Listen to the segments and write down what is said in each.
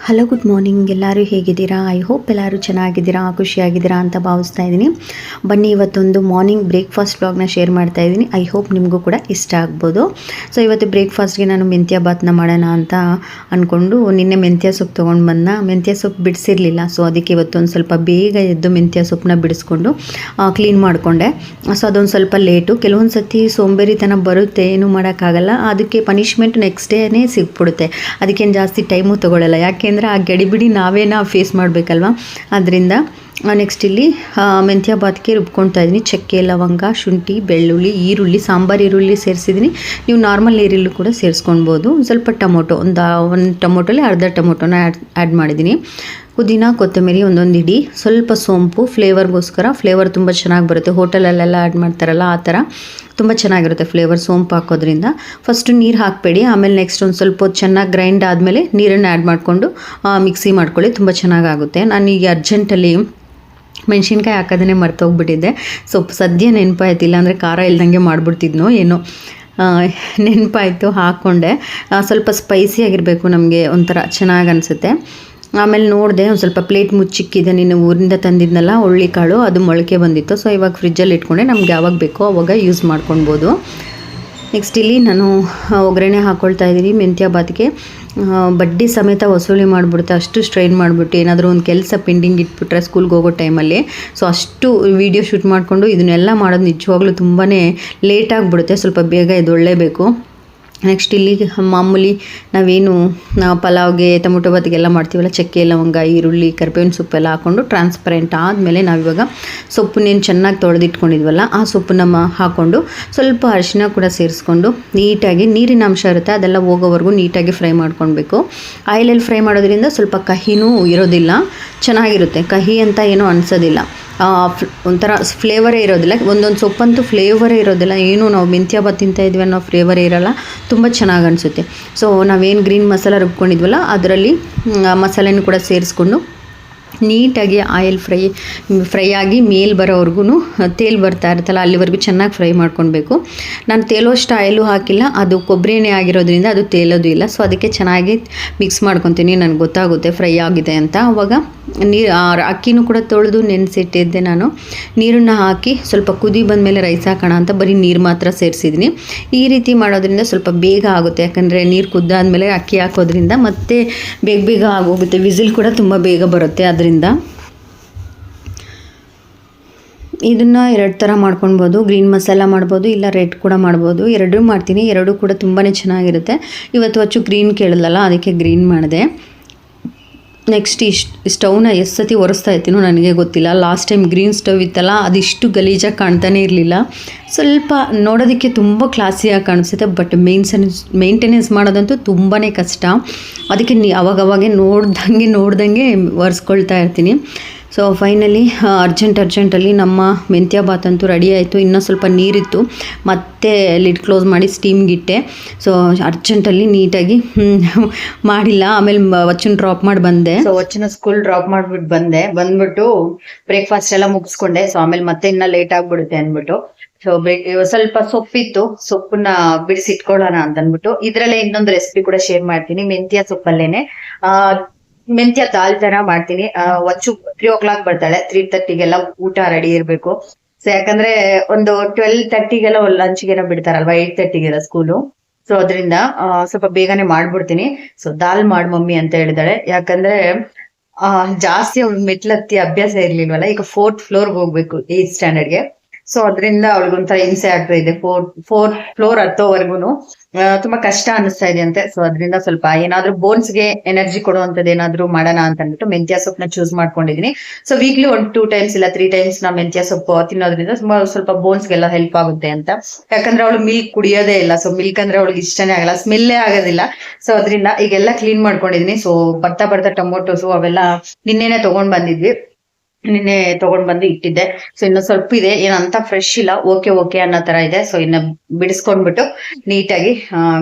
Hello good morning. ಎಲ್ಲರೂ ಹೇಗಿದ್ದೀರಾ? I hope ಎಲ್ಲರೂ ಚೆನ್ನಾಗಿದ್ದೀರಾ, ಖುಷಿಯಾಗಿದ್ದೀರಾ ಅಂತ ಭಾವಿಸ್ತಾ ಇದ್ದೀನಿ. ಬನ್ನಿ ಇವತ್ತೊಂದು ಮಾರ್ನಿಂಗ್ ಬ್ರೇಕ್ಫಾಸ್ಟ್ ವ್ಲಾಗ್ನ ಶೇರ್ ಮಾಡ್ತಾ ಇದ್ದೀನಿ. ಐ ಹೋಪ್ ನಿಮಗೂ ಕೂಡ ಇಷ್ಟ ಆಗ್ಬೋದು. ಸೊ ಇವತ್ತು ಬ್ರೇಕ್ಫಾಸ್ಟ್ಗೆ ನಾನು ಮೆಂತ್ಯ ಬಾತ್ನ ಮಾಡೋಣ ಅಂತ ಅಂದ್ಕೊಂಡು ನಿನ್ನೆ ಮೆಂತ್ಯ ಸೊಪ್ಪು ತೊಗೊಂಡು ಮೆಂತ್ಯ ಸೊಪ್ಪು ಬಿಡಿಸಿರಲಿಲ್ಲ. ಸೊ ಅದಕ್ಕೆ ಇವತ್ತೊಂದು ಸ್ವಲ್ಪ ಬೇಗ ಎದ್ದು ಮೆಂತ್ಯ ಸೊಪ್ಪನ್ನ ಬಿಡಿಸ್ಕೊಂಡು ಕ್ಲೀನ್ ಮಾಡಿಕೊಂಡೆ. ಸೊ ಅದೊಂದು ಸ್ವಲ್ಪ ಲೇಟು. ಕೆಲವೊಂದು ಸತಿ ಸೋಂಬೇರಿತನ ಬರುತ್ತೆ, ಏನೂ ಮಾಡೋಕ್ಕಾಗಲ್ಲ. ಅದಕ್ಕೆ ಪನಿಷ್ಮೆಂಟ್ ನೆಕ್ಸ್ಟ್ ಡೇನೇ ಸಿಕ್ಬಿಡುತ್ತೆ. ಅದಕ್ಕೇನು ಜಾಸ್ತಿ ಟೈಮು ತೊಗೊಳ್ಳಲ್ಲ. ಯಾಕೆಂದರೆ ಆ ಗಡಿಬಿಡಿ ನಾವೇನ ಫೇಸ್ ಮಾಡಬೇಕಲ್ವ. ಅದರಿಂದ ನೆಕ್ಸ್ಟ್ ಇಲ್ಲಿ ಮೆಂತ್ಯ ಬಾತ್ಗೆ ರುಬ್ಕೊಳ್ತಾ ಇದ್ದೀನಿ. ಚಕ್ಕೆ, ಲವಂಗ, ಶುಂಠಿ, ಬೆಳ್ಳುಳ್ಳಿ, ಈರುಳ್ಳಿ, ಸಾಂಬಾರು ಈರುಳ್ಳಿ ಸೇರಿಸಿದ್ದೀನಿ. ನೀವು ನಾರ್ಮಲ್ ಈರುಳ್ಳಿ ಕೂಡ ಸೇರಿಸ್ಕೊಳ್ಬೋದು. ಸ್ವಲ್ಪ ಟೊಮೊಟೊ, ಒಂದು ಟೊಮೊಟೊಲಿ ಅರ್ಧ ಟೊಮೊಟೊನ ಆ್ಯಡ್ ಮಾಡಿದ್ದೀನಿ. ಪುದೀನ, ಕೊತ್ತಂಬರಿ ಒಂದೊಂದು ಇಡಿ, ಸ್ವಲ್ಪ ಸೋಂಪು ಫ್ಲೇವರ್ಗೋಸ್ಕರ. ಫ್ಲೇವರ್ ತುಂಬ ಚೆನ್ನಾಗಿ ಬರುತ್ತೆ. ಹೋಟೆಲಲ್ಲೆಲ್ಲ ಆ್ಯಡ್ ಮಾಡ್ತಾರಲ್ಲ ಆ ಥರ ತುಂಬ ಚೆನ್ನಾಗಿರುತ್ತೆ ಫ್ಲೇವರ್ ಸೋಂಪು ಹಾಕೋದ್ರಿಂದ. ಫಸ್ಟು ನೀರು ಹಾಕಬೇಡಿ, ಆಮೇಲೆ ನೆಕ್ಸ್ಟ್ ಒಂದು ಸ್ವಲ್ಪ ಹೊತ್ತು ಚೆನ್ನಾಗಿ ಗ್ರೈಂಡ್ ಆದಮೇಲೆ ನೀರನ್ನು ಆ್ಯಡ್ ಮಾಡಿಕೊಂಡು ಮಿಕ್ಸಿ ಮಾಡ್ಕೊಳ್ಳಿ. ತುಂಬ ಚೆನ್ನಾಗಾಗುತ್ತೆ. ನಾನು ಈಗ ಅರ್ಜೆಂಟಲ್ಲಿ ಮೆಣಸಿನ್ಕಾಯಿ ಹಾಕೋದೇ ಮರ್ತೋಗ್ಬಿಟ್ಟಿದ್ದೆ. ಸ್ವಲ್ಪ ಸದ್ಯ ನೆನಪಾಯ್ತಿಲ್ಲ ಅಂದರೆ ಖಾರ ಇಲ್ದಂಗೆ ಮಾಡಿಬಿಡ್ತಿದ್ನೋ ಏನೋ, ನೆನಪಾಯಿತು ಹಾಕ್ಕೊಂಡೆ. ಸ್ವಲ್ಪ ಸ್ಪೈಸಿಯಾಗಿರಬೇಕು, ನಮಗೆ ಒಂಥರ ಚೆನ್ನಾಗಿ ಅನಿಸುತ್ತೆ. ಆಮೇಲೆ ನೋಡಿದೆ, ಒಂದು ಸ್ವಲ್ಪ ಪ್ಲೇಟ್ ಮುಚ್ಚಿಕ್ಕಿದೆ. ನಿನ್ನೆ ಊರಿಂದ ತಂದಿದ್ನಲ್ಲ ಹುಳ್ಳಿಕಾಳು, ಅದು ಮೊಳಕೆ ಬಂದಿತ್ತು. ಸೊ ಇವಾಗ ಫ್ರಿಜ್ಜಲ್ಲಿ ಇಟ್ಕೊಂಡೆ, ನಮ್ಗೆ ಯಾವಾಗ ಬೇಕೋ ಅವಾಗ ಯೂಸ್ ಮಾಡ್ಕೊಳ್ಬೋದು. ನೆಕ್ಸ್ಟ್ ಇಲ್ಲಿ ನಾನು ಒಗ್ಗರಣೆ ಹಾಕ್ಕೊಳ್ತಾ ಇದ್ದೀನಿ ಮೆಂತ್ಯ ಬಾತ್ಗೆ. ಬಡ್ಡಿ ಸಮೇತ ವಸೂಲಿ ಮಾಡಿಬಿಡುತ್ತೆ, ಅಷ್ಟು ಸ್ಟ್ರೈನ್ ಮಾಡಿಬಿಟ್ಟು ಏನಾದರೂ ಒಂದು ಕೆಲಸ ಪೆಂಡಿಂಗ್ ಇಟ್ಬಿಟ್ರೆ ಸ್ಕೂಲ್ಗೆ ಹೋಗೋ ಟೈಮಲ್ಲಿ. ಸೊ ಅಷ್ಟು ವೀಡಿಯೋ ಶೂಟ್ ಮಾಡಿಕೊಂಡು ಇದನ್ನೆಲ್ಲ ಮಾಡೋದು ನಿಜವಾಗ್ಲೂ ತುಂಬಾ ಲೇಟಾಗಿಬಿಡುತ್ತೆ. ಸ್ವಲ್ಪ ಬೇಗ ಎದ್ದೇಳಲೇಬೇಕು. ನೆಕ್ಸ್ಟ್ ಇಲ್ಲಿ ಮಾಮೂಲಿ ನಾವೇನು ಪಲಾವ್ಗೆ, ಟೊಮೊಟೊ ಬಾತಿಗೆಲ್ಲ ಮಾಡ್ತೀವಲ್ಲ, ಚಕ್ಕೆ, ಲವಂಗ, ಈರುಳ್ಳಿ, ಕರಿಬೇವಿನ ಸೊಪ್ಪೆಲ್ಲ ಹಾಕ್ಕೊಂಡು ಟ್ರಾನ್ಸ್ಪರೆಂಟ್ ಆದಮೇಲೆ ನಾವಿವಾಗ ಸೊಪ್ಪನ್ನೇನು ಚೆನ್ನಾಗಿ ತೊಳೆದಿಟ್ಕೊಂಡಿದ್ವಲ್ಲ ಆ ಸೊಪ್ಪನ್ನ ಹಾಕ್ಕೊಂಡು ಸ್ವಲ್ಪ ಅರಿಶಿನ ಕೂಡ ಸೇರಿಸ್ಕೊಂಡು ನೀಟಾಗಿ, ನೀರಿನ ಅಂಶ ಇರುತ್ತೆ ಅದೆಲ್ಲ ಹೋಗೋವರೆಗೂ ನೀಟಾಗಿ ಫ್ರೈ ಮಾಡ್ಕೊಳ್ಬೇಕು. ಆಯಿಲಲ್ಲಿ ಫ್ರೈ ಮಾಡೋದ್ರಿಂದ ಸ್ವಲ್ಪ ಕಹಿನೂ ಇರೋದಿಲ್ಲ, ಚೆನ್ನಾಗಿರುತ್ತೆ. ಕಹಿ ಅಂತ ಏನೂ ಅನಿಸೋದಿಲ್ಲ, ಒಂಥರ ಫ್ಲೇವರೇ ಇರೋದಿಲ್ಲ. ಒಂದೊಂದು ಸೊಪ್ಪಂತೂ ಫ್ಲೇವರೇ ಇರೋದಿಲ್ಲ, ಏನು ನಾವು ಮೆಂತ್ಯ ಬಾತ್ ತಿಂತಾ ಇದ್ವಿ ಅನ್ನೋ ಫ್ಲೇವರೇ ಇರೋಲ್ಲ. ತುಂಬ ಚೆನ್ನಾಗಿ ಅನಿಸುತ್ತೆ. ಸೊ ನಾವೇನು ಗ್ರೀನ್ ಮಸಾಲ ರುಬ್ಕೊಂಡಿದ್ವಲ್ಲ ಅದರಲ್ಲಿ ಮಸಾಲೆನೂ ಕೂಡ ಸೇರಿಸ್ಕೊಂಡು ನೀಟಾಗಿ ಆಯಿಲ್ ಫ್ರೈ ಆಗಿ ಮೇಲ್ ಬರೋವರೆಗೂ, ತೇಲ್ ಬರ್ತಾ ಇರುತ್ತಲ್ಲ ಅಲ್ಲಿವರೆಗೂ ಚೆನ್ನಾಗಿ ಫ್ರೈ ಮಾಡ್ಕೊಳ್ಬೇಕು. ನಾನು ತೇಲೋಷ್ಟು ಆಯಿಲು ಹಾಕಿಲ್ಲ, ಅದು ಕೊಬ್ಬರಿ ಎಣ್ಣೆ ಆಗಿರೋದ್ರಿಂದ ಅದು ತೇಲೋದು ಇಲ್ಲ. ಸೊ ಅದಕ್ಕೆ ಚೆನ್ನಾಗಿ ಮಿಕ್ಸ್ ಮಾಡ್ಕೊತೀನಿ, ನನಗೆ ಗೊತ್ತಾಗುತ್ತೆ ಫ್ರೈ ಆಗಿದೆ ಅಂತ. ಆವಾಗ ಅಕ್ಕಿನೂ ಕೂಡ ತೊಳೆದು ನೆನೆಸಿಟ್ಟಿದ್ದೆ ನಾನು. ನೀರನ್ನು ಹಾಕಿ ಸ್ವಲ್ಪ ಕುದಿ ಬಂದಮೇಲೆ ರೈಸ್ ಹಾಕೋಣ ಅಂತ ಬರೀ ನೀರು ಮಾತ್ರ ಸೇರಿಸಿದ್ದೀನಿ. ಈ ರೀತಿ ಮಾಡೋದ್ರಿಂದ ಸ್ವಲ್ಪ ಬೇಗ ಆಗುತ್ತೆ, ಯಾಕಂದರೆ ನೀರು ಕುದ್ದಾದಮೇಲೆ ಅಕ್ಕಿ ಹಾಕೋದ್ರಿಂದ ಮತ್ತೆ ಬೇಗ ಆಗೋಗುತ್ತೆ. ವಿಸಿಲ್ ಕೂಡ ತುಂಬ ಬೇಗ ಬರುತ್ತೆ. ಅದರಿಂದ ಇದನ್ನು ಎರಡು ಥರ ಮಾಡ್ಕೊಳ್ಬೋದು. ಗ್ರೀನ್ ಮಸಾಲ ಮಾಡ್ಬೋದು, ಇಲ್ಲ ರೆಡ್ ಕೂಡ ಮಾಡ್ಬೋದು. ಎರಡೂ ಮಾಡ್ತೀನಿ, ಎರಡೂ ಕೂಡ ತುಂಬಾ ಚೆನ್ನಾಗಿರುತ್ತೆ. ಇವತ್ತು ಅಚ್ಚು ಗ್ರೀನ್ ಕೇಳಿದ್ಲಲ್ಲ ಅದಕ್ಕೆ ಗ್ರೀನ್ ಮಾಡಿದೆ. ನೆಕ್ಸ್ಟ್ ಸ್ಟವ್ನ ಎಷ್ಟು ಸತಿ ಒರೆಸ್ತಾ ಇರ್ತೀನೋ ನನಗೆ ಗೊತ್ತಿಲ್ಲ. ಲಾಸ್ಟ್ ಟೈಮ್ ಗ್ರೀನ್ ಸ್ಟವ್ ಇತ್ತಲ್ಲ ಅದಿಷ್ಟು ಗಲೀಜಾಗಿ ಕಾಣ್ತಾನೆ ಇರಲಿಲ್ಲ. ಸ್ವಲ್ಪ ನೋಡೋದಕ್ಕೆ ತುಂಬ ಕ್ಲಾಸಿಯಾಗಿ ಕಾಣಿಸುತ್ತೆ, ಬಟ್ ಮೇಂಟೆನೆನ್ಸ್ ಮಾಡೋದಂತೂ ತುಂಬಾ ಕಷ್ಟ. ಅದಕ್ಕೆ ಅವಾಗವಾಗೆ ನೋಡ್ದಂಗೆ ಒರೆಸ್ಕೊಳ್ತಾ ಇರ್ತೀನಿ. ಸೊ ಫೈನಲಿ ಅರ್ಜೆಂಟಲ್ಲಿ ನಮ್ಮ ಮೆಂತ್ಯ ಬಾತ್ ಅಂತೂ ರೆಡಿ ಆಯಿತು. ಇನ್ನೂ ಸ್ವಲ್ಪ ನೀರಿತ್ತು, ಮತ್ತೆ ಲಿಡ್ ಕ್ಲೋಸ್ ಮಾಡಿ ಸ್ಟೀಮ್ಗಿಟ್ಟೆ. ಸೊ ಅರ್ಜೆಂಟಲ್ಲಿ ನೀಟಾಗಿ ಮಾಡಿಲ್ಲ. ಆಮೇಲೆ ವಚ್ಚನ ಡ್ರಾಪ್ ಮಾಡಿ ಬಂದೆ. ಸೊ ವಚ್ಚನ ಸ್ಕೂಲ್ ಡ್ರಾಪ್ ಮಾಡಿಬಿಟ್ಟು ಬಂದ್ಬಿಟ್ಟು ಬ್ರೇಕ್ಫಾಸ್ಟ್ ಎಲ್ಲ ಮುಗಿಸ್ಕೊಂಡೆ. ಸೊ ಆಮೇಲೆ ಮತ್ತೆ ಇನ್ನೂ ಲೇಟ್ ಆಗಿಬಿಡುತ್ತೆ ಅಂದ್ಬಿಟ್ಟು ಸೊ ಸ್ವಲ್ಪ ಸೊಪ್ಪಿತ್ತು, ಸೊಪ್ಪನ್ನ ಬಿಡಿಸಿಟ್ಕೊಳ್ಳೋಣ ಅಂತ ಅಂದ್ಬಿಟ್ಟು ಇದರಲ್ಲೇ ಇನ್ನೊಂದು ರೆಸಿಪಿ ಕೂಡ ಶೇರ್ ಮಾಡ್ತೀನಿ. ಮೆಂತ್ಯ ಸೊಪ್ಪಲ್ಲೇನೆ ಮೆಂತ್ಯ ದಾಲ್ ತರ ಮಾಡ್ತೀನಿ. ವಚ್ಚು 3 o'clock ಬರ್ತಾಳೆ, 3:30ಗೆಲ್ಲ ಊಟ ರೆಡಿ ಇರ್ಬೇಕು. ಸೊ ಯಾಕಂದ್ರೆ ಒಂದು 12:30ಗೆಲ್ಲ ಲಂಚ್ಗೆಲ್ಲ ಬಿಡ್ತಾರಲ್ವಾ, 8:30ಗೆಲ್ಲ ಸ್ಕೂಲು. ಸೊ ಅದರಿಂದ ಸ್ವಲ್ಪ ಬೇಗನೆ ಮಾಡ್ಬಿಡ್ತೀನಿ. ಸೊ ದಾಲ್ ಮಾಡ್ ಮಮ್ಮಿ ಅಂತ ಹೇಳಿದಾಳೆ. ಯಾಕಂದ್ರೆ ಜಾಸ್ತಿ ಅವ್ಳು ಮೆಟ್ಲತ್ತಿ ಅಭ್ಯಾಸ ಇರ್ಲಿಲ್ವಲ್ಲ, ಈಗ 4th floorಗೆ ಹೋಗ್ಬೇಕು 8th standardಗೆ. ಸೊ ಅದರಿಂದ ಅವಳಿಗೊಂಥರ ಹಿಂಸೆ ಆಗ್ತಾ ಇದೆ. 4th floor ಹತ್ತೋವರೆಗೂ ತುಂಬಾ ಕಷ್ಟ ಅನಿಸ್ತಾ ಇದೆ ಅಂತೆ. ಸೊ ಅದರಿಂದ ಸ್ವಲ್ಪ ಏನಾದ್ರೂ ಬೋನ್ಸ್ಗೆ ಎನರ್ಜಿ ಕೊಡುವಂಥದ್ದು ಏನಾದ್ರು ಮಾಡೋಣ ಅಂತ ಅಂದ್ಬಿಟ್ಟು ಮೆಂತ್ಯ ಸೊಪ್ಪನ್ನ ಚೂಸ್ ಮಾಡ್ಕೊಂಡಿದೀನಿ. ಸೊ ವೀಕ್ಲಿ 2 times ಇಲ್ಲ 3 times ನಾ ಮೆಂತ್ಯ ಸೊಪ್ಪು ತಿನ್ನೋದ್ರಿಂದ ಸ್ವಲ್ಪ ಬೋನ್ಸ್ಗೆಲ್ಲ ಹೆಲ್ಪ್ ಆಗುತ್ತೆ ಅಂತ. ಯಾಕಂದ್ರೆ ಅವಳು ಮಿಲ್ಕ್ ಕುಡಿಯೋದೇ ಇಲ್ಲ. ಸೊ ಮಿಲ್ಕ್ ಅಂದ್ರೆ ಅವಳಿಗೆ ಇಷ್ಟನೇ ಆಗಲ್ಲ, ಸ್ಮೆಲ್ಲೇ ಆಗೋದಿಲ್ಲ. ಸೊ ಅದರಿಂದ ಈಗೆಲ್ಲ ಕ್ಲೀನ್ ಮಾಡ್ಕೊಂಡಿದೀನಿ. ಸೊ ಬರ್ತಾ ಟೊಮೊಟೊಸು ಅವೆಲ್ಲ ನಿನ್ನೆನೆ ತಗೊಂಡ್ ಬಂದು ಇಟ್ಟಿದ್ದೆ. ಸೊ ಇನ್ನು ಸ್ವಲ್ಪ ಇದೆ, ಏನಂತ ಫ್ರೆಶ್ ಇಲ್ಲ, ಓಕೆ ಅನ್ನೋ ತರ ಇದೆ. ಸೊ ಇನ್ನ ಬಿಡಿಸ್ಕೊಂಡ್ಬಿಟ್ಟು ನೀಟಾಗಿ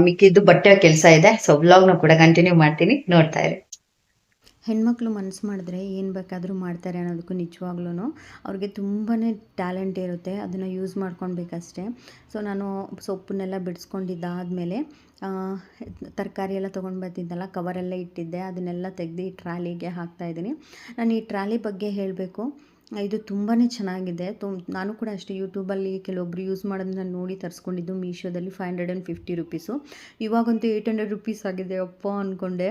ಮಿಕ್ಕಿದ್ದು ಬಟ್ಟೆ ಕೆಲಸ ಇದೆ. ಸೊ ವ್ಲಾಗ್ನ ಕೂಡ ಕಂಟಿನ್ಯೂ ಮಾಡ್ತೀನಿ, ನೋಡ್ತಾ ಇರಿ. ಹೆಣ್ಮಕ್ಳು ಮನಸ್ಸು ಮಾಡಿದ್ರೆ ಏನು ಬೇಕಾದರೂ ಮಾಡ್ತಾರೆ ಅನ್ನೋದಕ್ಕೂ ನಿಜವಾಗ್ಲೂ ಅವ್ರಿಗೆ ತುಂಬಾ ಟ್ಯಾಲೆಂಟ್ ಇರುತ್ತೆ, ಅದನ್ನು ಯೂಸ್ ಮಾಡ್ಕೊಳ್ಬೇಕಷ್ಟೇ. ಸೊ ನಾನು ಸೊಪ್ಪನ್ನೆಲ್ಲ ಬಿಡಿಸ್ಕೊಂಡಿದ್ದಾದಮೇಲೆ ತರಕಾರಿ ಎಲ್ಲ ತೊಗೊಂಡು ಬರ್ತಿದ್ದಲ್ಲ, ಕವರೆಲ್ಲ ಇಟ್ಟಿದ್ದೆ, ಅದನ್ನೆಲ್ಲ ತೆಗೆದು ಈ ಟ್ರಾಲಿಗೆ ಹಾಕ್ತಾಯಿದ್ದೀನಿ. ನಾನು ಈ ಟ್ರಾಲಿ ಬಗ್ಗೆ ಹೇಳಬೇಕು, ಇದು ತುಂಬಾ ಚೆನ್ನಾಗಿದೆ. ನಾನು ಕೂಡ ಅಷ್ಟೇ ಯೂಟ್ಯೂಬಲ್ಲಿ ಕೆಲವೊಬ್ರು ಯೂಸ್ ಮಾಡೋದನ್ನ ನೋಡಿ ತರಿಸ್ಕೊಂಡಿದ್ದು ಮೀಶೋದಲ್ಲಿ 550 ರುಪೀಸು. ಇವಾಗಂತೂ 800 ರುಪೀಸ್ ಆಗಿದೆ ಅಪ್ಪ ಅಂದ್ಕೊಂಡೆ.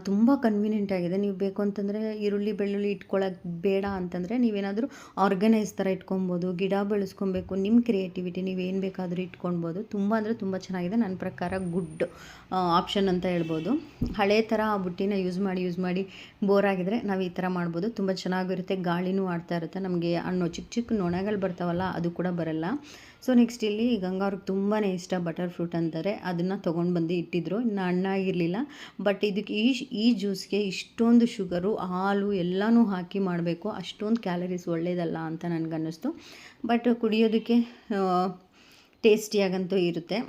ತುಂಬ ಕನ್ವೀನಿಯೆಂಟ್ ಆಗಿದೆ. ನೀವು ಬೇಕು ಅಂತಂದರೆ ಈರುಳ್ಳಿ ಬೆಳ್ಳುಳ್ಳಿ ಇಟ್ಕೊಳ್ಳೋಕೆ ಬೇಡ ಅಂತಂದರೆ ನೀವೇನಾದರೂ ಆರ್ಗನೈಸ್ ಥರ ಇಟ್ಕೊಬೋದು, ಗಿಡ ಬೆಳೆಸ್ಕೊಬೇಕು, ನಿಮ್ಮ ಕ್ರಿಯೇಟಿವಿಟಿ ನೀವೇನು ಬೇಕಾದರೂ ಇಟ್ಕೊಳ್ಬೋದು. ತುಂಬ ಅಂದರೆ ತುಂಬ ಚೆನ್ನಾಗಿದೆ. ನನ್ನ ಪ್ರಕಾರ ಗುಡ್ ಆಪ್ಷನ್ ಅಂತ ಹೇಳ್ಬೋದು. ಹಳೆ ಥರ ಆ ಬುಟ್ಟಿನ ಯೂಸ್ ಮಾಡಿ ಬೋರ್ ಆಗಿದ್ರೆ ನಾವು ಈ ಥರ ಮಾಡ್ಬೋದು. ತುಂಬ ಚೆನ್ನಾಗಿರುತ್ತೆ, ಗಾಳಿನೂ ಆಡ್ತಾ ಇರುತ್ತೆ. ನಮಗೆ ಹಣ್ಣು ಚಿಕ್ಕ ಚಿಕ್ಕ ನೊಣಗಳು ಬರ್ತಾವಲ್ಲ, ಅದು ಕೂಡ ಬರಲ್ಲ. ಸೊ ನೆಕ್ಸ್ಟ್ ಇಲ್ಲಿ ಗಂಗಾ ಅವ್ರಿಗೆ ತುಂಬಾ ಇಷ್ಟ ಬಟರ್ ಫ್ರೂಟ್ ಅಂತಾರೆ, ಅದನ್ನು ತೊಗೊಂಡು ಬಂದು ಇಟ್ಟಿದ್ರು. ಇನ್ನು ಹಣ್ಣಾಗಿರಲಿಲ್ಲ. ಬಟ್ ಇದಕ್ಕೆ ಈ ಜ್ಯೂಸ್ಗೆ ಇಷ್ಟೊಂದು ಶುಗರು, ಹಾಲು ಎಲ್ಲನೂ ಹಾಕಿ ಮಾಡಬೇಕು, ಅಷ್ಟೊಂದು ಕ್ಯಾಲರೀಸ್ ಒಳ್ಳೆಯದಲ್ಲ ಅಂತ ನನಗನ್ನಿಸ್ತು. ಬಟ್ ಕುಡಿಯೋದಕ್ಕೆ ಟೇಸ್ಟಿಯಾಗಂತೂ ಇರುತ್ತೆ.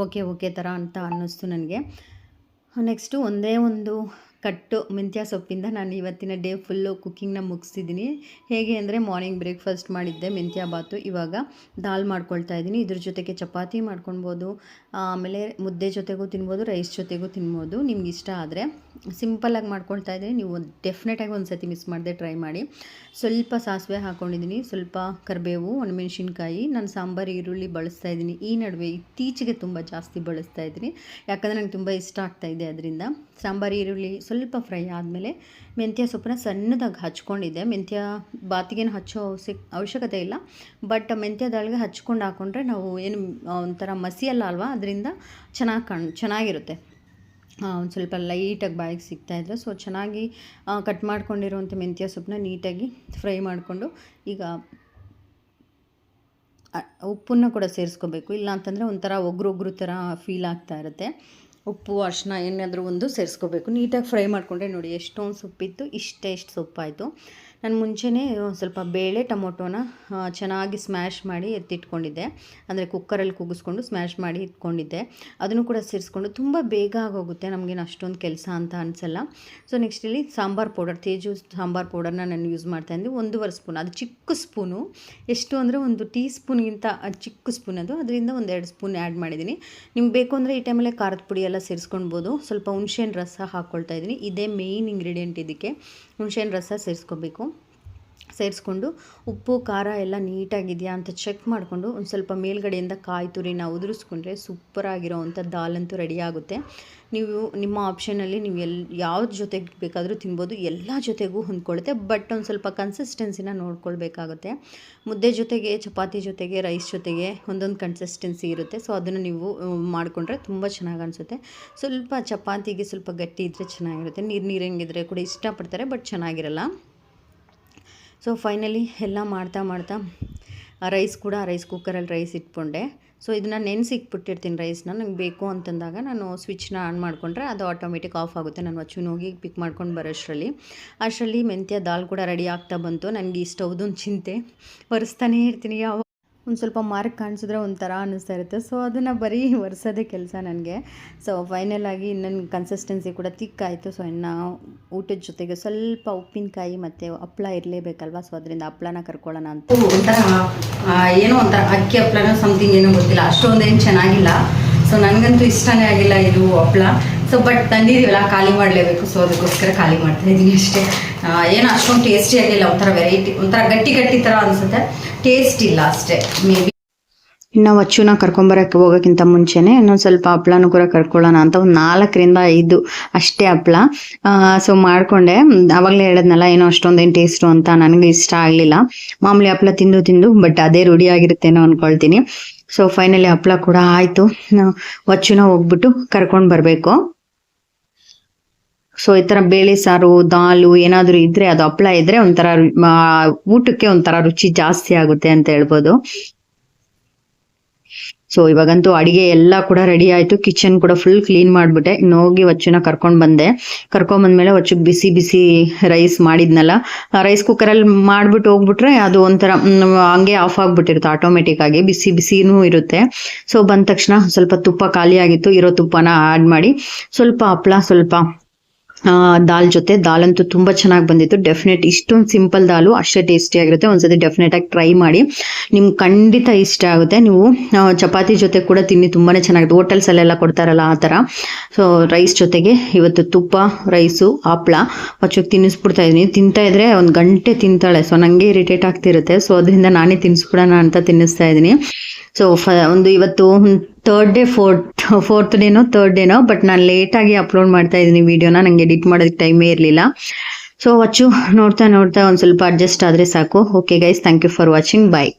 ಓಕೆ ಥರ ಅಂತ ಅನ್ನಿಸ್ತು ನನಗೆ. ನೆಕ್ಸ್ಟು ಒಂದೇ ಒಂದು ಕಟ್ಟು ಮೆಂತ್ಯ ಸೊಪ್ಪಿಂದ ನಾನು ಇವತ್ತಿನ ಡೇ ಫುಲ್ಲು ಕುಕ್ಕಿಂಗ್ನ ಮುಗಿಸಿದ್ದೀನಿ. ಹೇಗೆ ಅಂದರೆ ಮಾರ್ನಿಂಗ್ ಬ್ರೇಕ್ಫಾಸ್ಟ್ ಮಾಡಿದ್ದೆ ಮೆಂತ್ಯ ಬಾತು, ಇವಾಗ ದಾಲ್ ಮಾಡ್ಕೊಳ್ತಾ ಇದ್ದೀನಿ. ಇದ್ರ ಜೊತೆಗೆ ಚಪಾತಿ ಮಾಡ್ಕೊಳ್ಬೋದು, ಆಮೇಲೆ ಮುದ್ದೆ ಜೊತೆಗೂ ತಿನ್ಬೋದು, ರೈಸ್ ಜೊತೆಗೂ ತಿನ್ಬೋದು, ನಿಮ್ಗೆ ಇಷ್ಟ ಆದರೆ. ಸಿಂಪಲ್ಲಾಗಿ ಮಾಡ್ಕೊಳ್ತಾ ಇದ್ದೀನಿ, ನೀವು ಡೆಫಿನೆಟಾಗಿ ಒಂದು ಸತಿ ಮಿಸ್ ಮಾಡದೆ ಟ್ರೈ ಮಾಡಿ. ಸ್ವಲ್ಪ ಸಾಸಿವೆ ಹಾಕ್ಕೊಂಡಿದ್ದೀನಿ, ಸ್ವಲ್ಪ ಕರಿಬೇವು, ಒಣಮೆಣ್ಸಿನ್ಕಾಯಿ. ನಾನು ಸಾಂಬಾರು ಈರುಳ್ಳಿ ಬಳಸ್ತಾ ಇದ್ದೀನಿ. ಈ ನಡುವೆ ಇತ್ತೀಚೆಗೆ ತುಂಬ ಜಾಸ್ತಿ ಬಳಸ್ತಾ ಇದ್ದೀನಿ, ಯಾಕಂದರೆ ನಂಗೆ ತುಂಬ ಇಷ್ಟ ಆಗ್ತಾಯಿದೆ ಅದರಿಂದ. ಸಾಂಬಾರು ಈರುಳ್ಳಿ ಸ್ವಲ್ಪ ಫ್ರೈ ಆದಮೇಲೆ ಮೆಂತ್ಯ ಸೊಪ್ಪನ್ನ ಸಣ್ಣದಾಗಿ ಹಚ್ಕೊಂಡಿದ್ದೆ. ಮೆಂತ್ಯ ಬಾತಿಗೇನು ಹಚ್ಚೋ ಅವಶ್ಯಕತೆ ಇಲ್ಲ, ಬಟ್ ಮೆಂತ್ಯ ದಾಳಿಗೆ ಹಚ್ಕೊಂಡು ಹಾಕ್ಕೊಂಡ್ರೆ ನಾವು ಏನು ಒಂಥರ ಮಸಿ ಅಲ್ವಾ, ಅದರಿಂದ ಚೆನ್ನಾಗಿರುತ್ತೆ. ಒಂದು ಸ್ವಲ್ಪ ಲೈಟಾಗಿ ಬಾಯಿಗೆ ಸಿಗ್ತಾಯಿದ್ರೆ. ಸೊ ಚೆನ್ನಾಗಿ ಕಟ್ ಮಾಡ್ಕೊಂಡಿರುವಂಥ ಮೆಂತ್ಯ ಸೊಪ್ಪನ್ನ ನೀಟಾಗಿ ಫ್ರೈ ಮಾಡಿಕೊಂಡು ಈಗ ಉಪ್ಪನ್ನು ಕೂಡ ಸೇರಿಸ್ಕೋಬೇಕು, ಇಲ್ಲ ಅಂತಂದರೆ ಒಂಥರ ಒಗ್ರು ಥರ ಫೀಲ್ ಆಗ್ತಾ ಇರುತ್ತೆ. ಉಪ್ಪು ಅರಿಶಿನ ಏನಾದರೂ ಒಂದು ಸೇರಿಸ್ಕೋಬೇಕು. ನೀಟಾಗಿ ಫ್ರೈ ಮಾಡಿಕೊಂಡ್ರೆ ನೋಡಿ ಎಷ್ಟೊಂದು ಸೊಪ್ಪಿತ್ತು, ಎಷ್ಟು ಸೊಪ್ಪಾಯಿತು. ನಾನು ಮುಂಚೆನೇ ಸ್ವಲ್ಪ ಬೇಳೆ ಟೊಮೊಟೊನ ಚೆನ್ನಾಗಿ ಸ್ಮ್ಯಾಶ್ ಮಾಡಿ ಎತ್ತಿಟ್ಕೊಂಡಿದ್ದೆ, ಅಂದರೆ ಕುಕ್ಕರಲ್ಲಿ ಕೂಗಿಸ್ಕೊಂಡು ಸ್ಮ್ಯಾಶ್ ಮಾಡಿ ಇಟ್ಕೊಂಡಿದ್ದೆ. ಅದನ್ನು ಕೂಡ ಸೇರಿಸ್ಕೊಂಡು ತುಂಬ ಬೇಗ ಆಗೋಗುತ್ತೆ, ನಮಗೇನು ಅಷ್ಟೊಂದು ಕೆಲಸ ಅಂತ ಅನಿಸಲ್ಲ. ಸೊ ನೆಕ್ಸ್ಟ್ ಇಲ್ಲಿ ಸಾಂಬಾರು ಪೌಡರ್, ತೇಜು ಸಾಂಬಾರು ಪೌಡರ್ನ ನಾನು ಯೂಸ್ ಮಾಡ್ತಾಯಿದ್ದೆ. 1.5 ಸ್ಪೂನ್, ಅದು ಚಿಕ್ಕ ಸ್ಪೂನು, ಎಷ್ಟು ಅಂದರೆ 1 ಟೀ ಸ್ಪೂನ್ಗಿಂತ ಚಿಕ್ಕ ಸ್ಪೂನ್ ಅದು, ಅದರಿಂದ 1-2 ಸ್ಪೂನ್ ಆ್ಯಡ್ ಮಾಡಿದ್ದೀನಿ. ನಿಮ್ಗೆ ಬೇಕು ಅಂದರೆ ಈ ಟೈಮಲ್ಲೇ ಖಾರದ ಪುಡಿ ಎಲ್ಲ ಸೇರಿಸ್ಕೊಳ್ಬೋದು. ಸ್ವಲ್ಪ ಹುಣಸೆಹಣ್ಣು ರಸ ಹಾಕ್ಕೊಳ್ತಾ ಇದ್ದೀನಿ, ಇದೇ ಮೇಯ್ನ್ ಇಂಗ್ರೀಡಿಯೆಂಟ್ ಇದಕ್ಕೆ. ಹುಣಸೆಹಣ್ಣು ರಸ ಸೇರಿಸ್ಕೊಂಡು ಉಪ್ಪು ಖಾರ ಎಲ್ಲ ನೀಟಾಗಿದೆಯಾ ಅಂತ ಚೆಕ್ ಮಾಡಿಕೊಂಡು ಒಂದು ಸ್ವಲ್ಪ ಮೇಲ್ಗಡೆಯಿಂದ ಕಾಯಿ ತುರಿನ ಉದುರಿಸ್ಕೊಂಡ್ರೆ ಸೂಪರಾಗಿರೋವಂಥ ದಾಲ್ ಅಂತೂ ರೆಡಿ ಆಗುತ್ತೆ. ನೀವು ನಿಮ್ಮ ಆಪ್ಷನಲ್ಲಿ ನೀವು ಯಾವ್ದು ಜೊತೆಗೆ ಬೇಕಾದರೂ ತಿನ್ಬೋದು, ಎಲ್ಲ ಜೊತೆಗೂ ಹೊಂದ್ಕೊಳ್ಳುತ್ತೆ. ಬಟ್ ಒಂದು ಸ್ವಲ್ಪ ಕನ್ಸಿಸ್ಟೆನ್ಸಿನ ನೋಡ್ಕೊಳ್ಬೇಕಾಗುತ್ತೆ. ಮುದ್ದೆ ಜೊತೆಗೆ, ಚಪಾತಿ ಜೊತೆಗೆ, ರೈಸ್ ಜೊತೆಗೆ ಒಂದೊಂದು ಕನ್ಸಿಸ್ಟೆನ್ಸಿ ಇರುತ್ತೆ. ಸೊ ಅದನ್ನು ನೀವು ಮಾಡಿಕೊಂಡ್ರೆ ತುಂಬ ಚೆನ್ನಾಗಿ ಅನಿಸುತ್ತೆ. ಸ್ವಲ್ಪ ಚಪಾತಿಗೆ ಸ್ವಲ್ಪ ಗಟ್ಟಿ ಇದ್ದರೆ ಚೆನ್ನಾಗಿರುತ್ತೆ, ನೀರಂಗಿದ್ರೆ ಕೂಡ ಇಷ್ಟಪಡ್ತಾರೆ, ಬಟ್ ಚೆನ್ನಾಗಿರಲ್ಲ. ಸೊ ಫೈನಲಿ ಎಲ್ಲ ಮಾಡ್ತಾ ರೈಸ್ ಕುಕ್ಕರಲ್ಲಿ ರೈಸ್ ಇಟ್ಕೊಂಡೆ. ಸೊ ಇದನ್ನು ನೆನೆಸಿಕ್ಬಿಟ್ಟಿರ್ತೀನಿ ರೈಸ್ನ. ನಂಗೆ ಬೇಕು ಅಂತಂದಾಗ ನಾನು ಸ್ವಿಚ್ನ ಆನ್ ಮಾಡಿಕೊಂಡ್ರೆ ಅದು ಆಟೋಮೆಟಿಕ್ ಆಫ್ ಆಗುತ್ತೆ. ನಾನು ವಚ್ಚುನ ಹೋಗಿ ಪಿಕ್ ಮಾಡ್ಕೊಂಡು ಅಷ್ಟರಲ್ಲಿ ಮೆಂತ್ಯ ದಾಲ್ ಕೂಡ ರೆಡಿ ಆಗ್ತಾ ಬಂತು. ನನಗೆ ಈ ಸ್ಟವ್ದೊಂದು ಚಿಂತೆ, ಒರೆಸ್ತಾನೇ ಇರ್ತೀನಿ. ಒಂದು ಸ್ವಲ್ಪ ಮಾರ್ಕ್ ಕಾಣಿಸಿದ್ರೆ ಒಂಥರ ಅನ್ನಿಸ್ತಾ ಇರುತ್ತೆ. ಸೊ ಅದನ್ನು ಬರೀ ಒರೆಸೋದೇ ಕೆಲಸ ನನಗೆ. ಸೊ ಫೈನಲಾಗಿ ನನ್ನ ಕನ್ಸಿಸ್ಟೆನ್ಸಿ ಕೂಡ ತಿಕ್ಕಾಯಿತು. ಸೊ ಇನ್ನು ಊಟದ ಜೊತೆಗೆ ಸ್ವಲ್ಪ ಉಪ್ಪಿನಕಾಯಿ ಮತ್ತು ಹಪ್ಪಳ ಇರಲೇಬೇಕಲ್ವ, ಸೊ ಅದರಿಂದ ಹಪ್ಪಳನ ಕರ್ಕೊಳ್ಳೋಣ ಅಂತ. ಏನೋ ಒಂಥರ ಅಕ್ಕಿ ಹಪ್ಪಳನೋ ಸಮಥಿಂಗ್ ಏನೋ ಗೊತ್ತಿಲ್ಲ, ಅಷ್ಟೊಂದೇನು ಚೆನ್ನಾಗಿಲ್ಲ. ಸೊ ನನಗಂತೂ ಇಷ್ಟನೇ ಆಗಿಲ್ಲ ಇದು ಹಪ್ಪಳ. ಸೊ ಬಟ್ ತಂದಿದ್ದೀವಲ್ಲ, ಖಾಲಿ ಮಾಡಲೇಬೇಕು. ಸೊ ಅದಕ್ಕೋಸ್ಕರ ಖಾಲಿ ಮಾಡ್ತಾ ಇದ್ದೀನಿ ಅಷ್ಟೇ. ಏನೋ ಅಷ್ಟೊಂದು ಟೇಸ್ಟಿ ಆಗಿಲ್ಲ, ಒಂಥರ ವೆರೈಟಿ, ಒಂಥರ ಗಟ್ಟಿ ಥರ ಅನಿಸುತ್ತೆ, ಟೇಸ್ಟ್ ಇಲ್ಲ ಅಷ್ಟೇ ಮೇ ಬಿ. ಇನ್ನು ವಚ್ಚುನ ಕರ್ಕೊಂಬರೋಕ್ಕೆ ಹೋಗೋಕ್ಕಿಂತ ಮುಂಚೆನೇ ಇನ್ನೊಂದು ಸ್ವಲ್ಪ ಹಪ್ಳನೂ ಕೂಡ ಕರ್ಕೊಳ್ಳೋಣ ಅಂತ ಒಂದು 4-5 ಅಷ್ಟೇ ಹಪ್ಳ ಸೊ ಮಾಡಿಕೊಂಡೆ. ಆವಾಗಲೇ ಹೇಳಿದ್ನಲ್ಲ, ಏನೋ ಅಷ್ಟೊಂದೇನು ಟೇಸ್ಟು ಅಂತ ನನಗೆ ಇಷ್ಟ ಆಗಲಿಲ್ಲ. ಮಾಮೂಲಿ ಹಪ್ಳ ತಿಂದು ಬಟ್ ಅದೇ ರೂಢಿ ಆಗಿರುತ್ತೇನೋ ಅಂದ್ಕೊಳ್ತೀನಿ. ಸೊ ಫೈನಲಿ ಹಪ್ಳ ಕೂಡ ಆಯಿತು. ವಚ್ಚುನ ಹೋಗ್ಬಿಟ್ಟು ಕರ್ಕೊಂಡು ಬರಬೇಕು. ಸೊ ಈ ಥರ ಬೇಳೆ ಸಾರು, ದಾಲು ಏನಾದರೂ ಇದ್ದರೆ, ಅದು ಹಪ್ಳ ಇದ್ದರೆ ಒಂಥರ ಊಟಕ್ಕೆ ಒಂಥರ ರುಚಿ ಜಾಸ್ತಿ ಆಗುತ್ತೆ ಅಂತ ಹೇಳ್ಬೋದು. ಸೊ ಇವಾಗಂತೂ ಅಡಿಗೆ ಎಲ್ಲ ಕೂಡ ರೆಡಿ ಆಯಿತು. ಕಿಚನ್ ಕೂಡ ಫುಲ್ ಕ್ಲೀನ್ ಮಾಡಿಬಿಟ್ಟೆ. ಇನ್ನು ಹೋಗಿ ವಚ್ಚುನ ಕರ್ಕೊಂಡ್ಬಂದ್ಮೇಲೆ ವಚ್ಚು ಬಿಸಿ ರೈಸ್ ಮಾಡಿದ್ನಲ್ಲ, ರೈಸ್ ಕುಕ್ಕರಲ್ಲಿ ಮಾಡಿಬಿಟ್ಟು ಹೋಗ್ಬಿಟ್ರೆ ಅದು ಒಂಥರ ಹಂಗೆ ಆಫ್ ಆಗಿಬಿಟ್ಟಿರುತ್ತೆ ಆಟೋಮೆಟಿಕ್ ಆಗಿ, ಬಿಸಿನೂ ಇರುತ್ತೆ. ಸೊ ಬಂದ ತಕ್ಷಣ ಸ್ವಲ್ಪ ತುಪ್ಪ ಖಾಲಿ ಆಗಿತ್ತು, ಇರೋ ತುಪ್ಪನ ಆ್ಯಡ್ ಮಾಡಿ ಸ್ವಲ್ಪ ಹಪ್ಳ, ಸ್ವಲ್ಪ ದಾಲ್ ಜೊತೆ. ದಾಲ್ ಅಂತೂ ತುಂಬ ಚೆನ್ನಾಗಿ ಬಂದಿತ್ತು. ಡೆಫಿನೆಟ್ ಇಷ್ಟೊಂದು ಸಿಂಪಲ್ ದಾಲು ಅಷ್ಟೇ ಟೇಸ್ಟಿಯಾಗಿರುತ್ತೆ. ಒಂದ್ಸತಿ ಡೆಫಿನೆಟಾಗಿ ಟ್ರೈ ಮಾಡಿ, ನಿಮ್ಗೆ ಖಂಡಿತ ಇಷ್ಟ ಆಗುತ್ತೆ. ನೀವು ಚಪಾತಿ ಜೊತೆ ಕೂಡ ತಿನ್ನಿ, ತುಂಬಾ ಚೆನ್ನಾಗಿದೆ. ಹೋಟೆಲ್ಸಲ್ಲೆಲ್ಲ ಕೊಡ್ತಾರಲ್ಲ ಆ ಥರ. ಸೊ ರೈಸ್ ಜೊತೆಗೆ ಇವತ್ತು ತುಪ್ಪ, ರೈಸು, ಹಪ್ಳ ಮಚ್ಚಕ್ಕೆ ತಿನ್ನಿಸ್ಬಿಡ್ತಾ ಇದ್ದೀನಿ. ತಿಂತಾ ಇದ್ರೆ ಒಂದು ಗಂಟೆ ತಿಂತಾಳೆ. ಸೊ ನನಗೆ ಇರಿಟೇಟ್ ಆಗ್ತಿರುತ್ತೆ. ಸೊ ಅದರಿಂದ ನಾನೇ ತಿನ್ನಿಸ್ಬಿಡೋಣ ಅಂತ ತಿನ್ನಿಸ್ತಾ ಇದ್ದೀನಿ. ಸೊ ಒಂದು ಇವತ್ತು ಥರ್ಡ್ ಡೇನೋ ಬಟ್ ನಾನು ಲೇಟಾಗಿ ಅಪ್ಲೋಡ್ ಮಾಡ್ತಾ ಇದ್ದೀನಿ ವಿಡಿಯೋನ. ನನಗೆ ಎಡಿಟ್ ಮಾಡೋದಕ್ಕೆ ಟೈಮೇ ಇರಲಿಲ್ಲ. ಸೊ ಅಚ್ಚು ನೋಡ್ತಾ ಒಂದು ಸ್ವಲ್ಪ ಅಡ್ಜಸ್ಟ್ ಆದರೆ ಸಾಕು. Okay guys, thank you for watching. Bye.